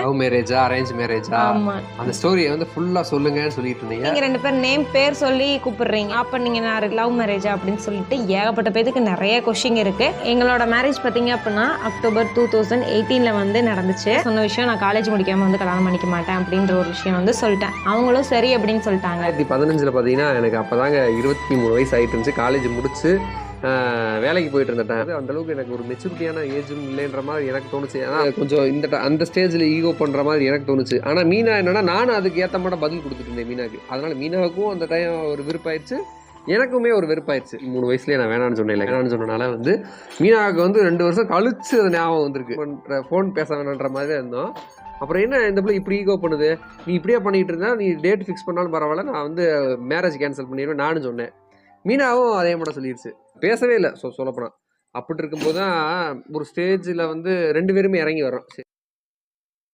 Love மேரேஜா arrange மேரேஜா ஆமா. அந்த ஸ்டோரியை வந்து ஃபுல்லா சொல்லுங்கன்னு சொல்லிட்டு இருந்தீங்க. நீங்க 2 பேர் நேம் பேர் சொல்லி கூப்பிடுறீங்க. அப்ப நீங்க லவ் மேரேஜா அப்படின்னு சொல்லிட்டு ஏகப்பட்ட பேருக்கு நிறைய கொஸ்டின் இருக்கு. எங்களோட மேரேஜ் பாத்தீங்க அப்படின்னா அக்டோபர் 2018 வந்து நடந்துச்சு. சொன்ன விஷயம் நான் காலேஜ் முடிக்காம வந்து கல்யாணம் பண்ணிக்க மாட்டேன் அப்படின்ற ஒரு விஷயம் வந்து சொல்லிட்டேன். அவங்களும் சரி அப்படின்னு சொல்லிட்டாங்க. 2015 பாத்தீங்கன்னா எனக்கு அப்பதாங்க 23 வயசு ஆயிட்டு இருந்துச்சு. காலேஜ் முடிச்சு வேலைக்கு போயிட்டு இருந்தேன். அந்த அளவுக்கு எனக்கு ஒரு மெச்சூரிட்டியான ஏஜும் இல்லைன்ற மாதிரி எனக்கு தோணுச்சு. ஏன்னா கொஞ்சம் அந்த ஸ்டேஜில் ஈகோ பண்ணுற மாதிரி எனக்கு தோணுச்சு. ஆனால் மீனா என்னன்னா நானும் அதுக்கு ஏற்ற மாதிரி பதில் கொடுத்துட்டு இருந்தேன் மீனாக்கு. அதனால மீனாவுக்கும் அந்த டைம் ஒரு விருப்பாயிடுச்சு, எனக்குமே ஒரு வெறுப்பாயிடுச்சு. 3 வயசுலேயே நான் வேணான்னு சொன்னேன். வேணான்னு சொன்னனால வந்து மீனாவுக்கு வந்து 2 வருஷம் கழிச்சு அது ஞாபகம் வந்திருக்கு. ஃபோன் பேச வேணான்ற மாதிரி தான் இருந்தோம். அப்புறம் என்ன இந்த பிள்ளை இப்படி ஈகோ பண்ணுது, நீ இப்படியே பண்ணிட்டு இருந்தா நீ டேட் ஃபிக்ஸ் பண்ணாலும் பரவாயில்ல, நான் வந்து மேரேஜ் கேன்சல் பண்ணிடுவேன் நானும் சொன்னேன். மீனாவும் அதே மாதிரி சொல்லிடுச்சு. பேசவே இல்லை சொல்லப்போனால். அப்படி இருக்கும்போது தான் ஒரு ஸ்டேஜில் வந்து 2 பேருமே இறங்கி வரோம்.